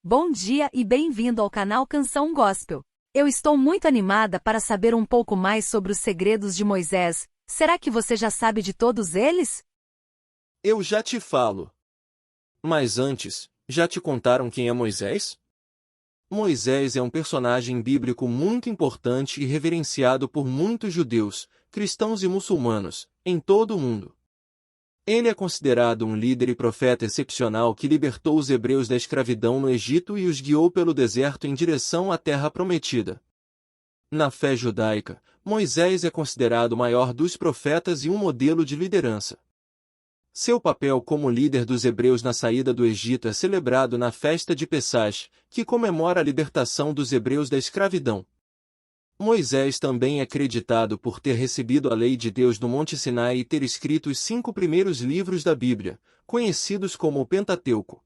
Bom dia e bem-vindo ao canal Canção Gospel. Eu estou muito animada para saber um pouco mais sobre os segredos de Moisés. Será que você já sabe de todos eles? Eu já te falo. Mas antes, já te contaram quem é Moisés? Moisés é um personagem bíblico muito importante e reverenciado por muitos judeus, cristãos e muçulmanos, em todo o mundo. Ele é considerado um líder e profeta excepcional que libertou os hebreus da escravidão no Egito e os guiou pelo deserto em direção à Terra Prometida. Na fé judaica, Moisés é considerado o maior dos profetas e um modelo de liderança. Seu papel como líder dos hebreus na saída do Egito é celebrado na festa de Pessach, que comemora a libertação dos hebreus da escravidão. Moisés também é creditado por ter recebido a lei de Deus no Monte Sinai e ter escrito os 5 primeiros livros da Bíblia, conhecidos como o Pentateuco.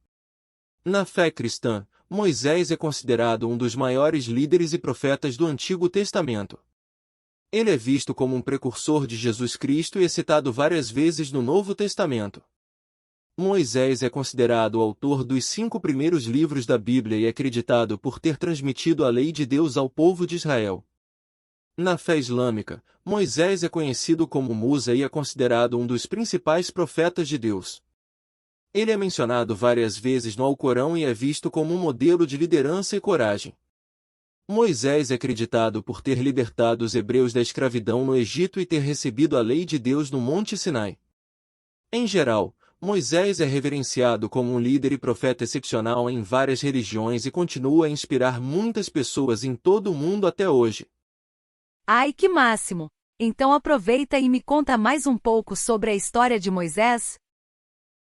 Na fé cristã, Moisés é considerado um dos maiores líderes e profetas do Antigo Testamento. Ele é visto como um precursor de Jesus Cristo e é citado várias vezes no Novo Testamento. Moisés é considerado o autor dos 5 primeiros livros da Bíblia e é acreditado por ter transmitido a lei de Deus ao povo de Israel. Na fé islâmica, Moisés é conhecido como Musa e é considerado um dos principais profetas de Deus. Ele é mencionado várias vezes no Alcorão e é visto como um modelo de liderança e coragem. Moisés é acreditado por ter libertado os hebreus da escravidão no Egito e ter recebido a lei de Deus no Monte Sinai. Em geral, Moisés é reverenciado como um líder e profeta excepcional em várias religiões e continua a inspirar muitas pessoas em todo o mundo até hoje. Ai, que máximo! Então aproveita e me conta mais um pouco sobre a história de Moisés.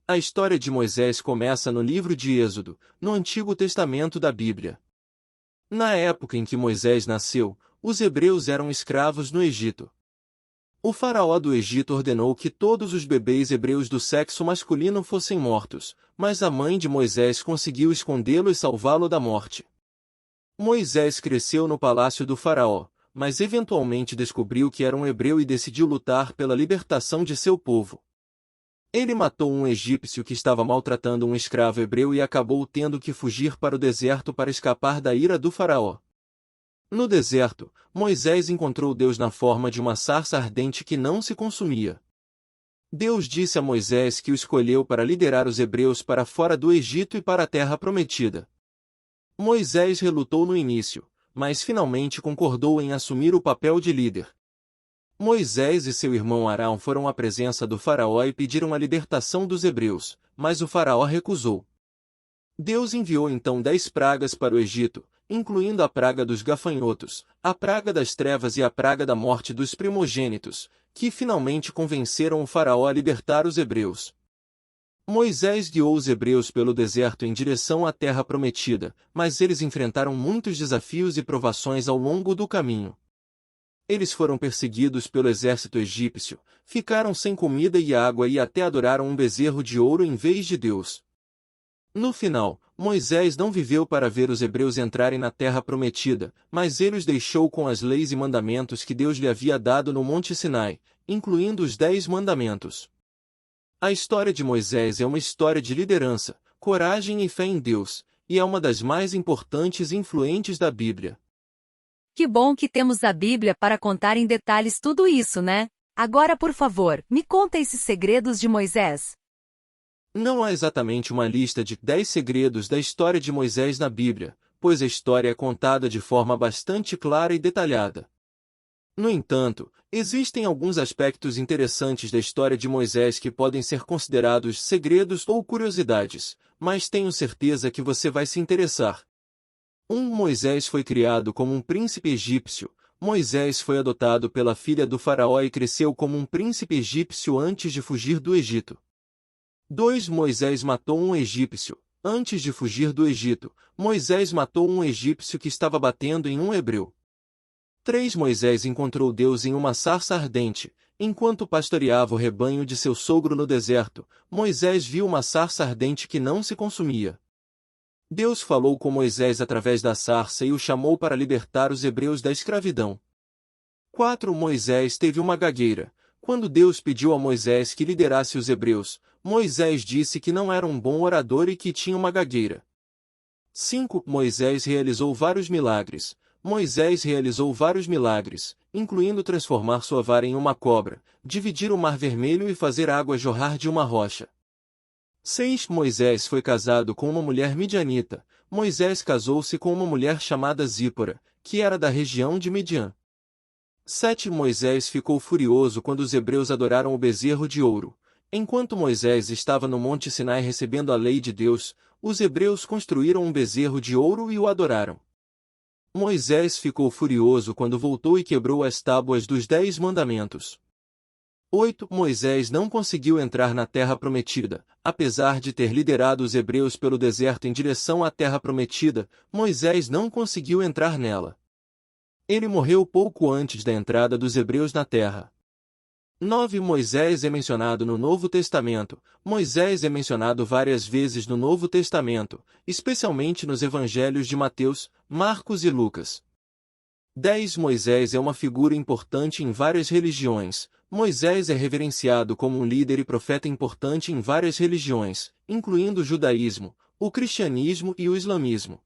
A história de Moisés começa no livro de Êxodo, no Antigo Testamento da Bíblia. Na época em que Moisés nasceu, os hebreus eram escravos no Egito. O faraó do Egito ordenou que todos os bebês hebreus do sexo masculino fossem mortos, mas a mãe de Moisés conseguiu escondê-lo e salvá-lo da morte. Moisés cresceu no palácio do faraó, mas eventualmente descobriu que era um hebreu e decidiu lutar pela libertação de seu povo. Ele matou um egípcio que estava maltratando um escravo hebreu e acabou tendo que fugir para o deserto para escapar da ira do faraó. No deserto, Moisés encontrou Deus na forma de uma sarça ardente que não se consumia. Deus disse a Moisés que o escolheu para liderar os hebreus para fora do Egito e para a terra prometida. Moisés relutou no início, mas finalmente concordou em assumir o papel de líder. Moisés e seu irmão Arão foram à presença do faraó e pediram a libertação dos hebreus, mas o faraó recusou. Deus enviou então 10 pragas para o Egito, incluindo a praga dos gafanhotos, a praga das trevas e a praga da morte dos primogênitos, que finalmente convenceram o faraó a libertar os hebreus. Moisés guiou os hebreus pelo deserto em direção à terra prometida, mas eles enfrentaram muitos desafios e provações ao longo do caminho. Eles foram perseguidos pelo exército egípcio, ficaram sem comida e água e até adoraram um bezerro de ouro em vez de Deus. No final, Moisés não viveu para ver os hebreus entrarem na terra prometida, mas ele os deixou com as leis e mandamentos que Deus lhe havia dado no Monte Sinai, incluindo os 10 mandamentos. A história de Moisés é uma história de liderança, coragem e fé em Deus, e é uma das mais importantes e influentes da Bíblia. Que bom que temos a Bíblia para contar em detalhes tudo isso, né? Agora, por favor, me conta esses segredos de Moisés. Não há exatamente uma lista de 10 segredos da história de Moisés na Bíblia, pois a história é contada de forma bastante clara e detalhada. No entanto, existem alguns aspectos interessantes da história de Moisés que podem ser considerados segredos ou curiosidades, mas tenho certeza que você vai se interessar. Moisés foi criado como um príncipe egípcio. Moisés foi adotado pela filha do faraó e cresceu como um príncipe egípcio antes de fugir do Egito. 2. Moisés matou um egípcio. Antes de fugir do Egito, Moisés matou um egípcio que estava batendo em um hebreu. 3. Moisés encontrou Deus em uma sarça ardente. Enquanto pastoreava o rebanho de seu sogro no deserto, Moisés viu uma sarça ardente que não se consumia. Deus falou com Moisés através da sarça e o chamou para libertar os hebreus da escravidão. 4. Moisés teve uma gagueira. Quando Deus pediu a Moisés que liderasse os hebreus, Moisés disse que não era um bom orador e que tinha uma gagueira. 5. Moisés realizou vários milagres. Moisés realizou vários milagres, incluindo transformar sua vara em uma cobra, dividir o Mar Vermelho e fazer água jorrar de uma rocha. 6. Moisés foi casado com uma mulher midianita. Moisés casou-se com uma mulher chamada Zípora, que era da região de Midian. 7. Moisés ficou furioso quando os hebreus adoraram o bezerro de ouro. Enquanto Moisés estava no Monte Sinai recebendo a lei de Deus, os hebreus construíram um bezerro de ouro e o adoraram. Moisés ficou furioso quando voltou e quebrou as tábuas dos 10 mandamentos. 8. Moisés não conseguiu entrar na Terra Prometida. Apesar de ter liderado os hebreus pelo deserto em direção à Terra Prometida, Moisés não conseguiu entrar nela. Ele morreu pouco antes da entrada dos hebreus na terra. 9. Moisés é mencionado no Novo Testamento. Moisés é mencionado várias vezes no Novo Testamento, especialmente nos evangelhos de Mateus, Marcos e Lucas. 10. Moisés é uma figura importante em várias religiões. Moisés é reverenciado como um líder e profeta importante em várias religiões, incluindo o judaísmo, o cristianismo e o islamismo.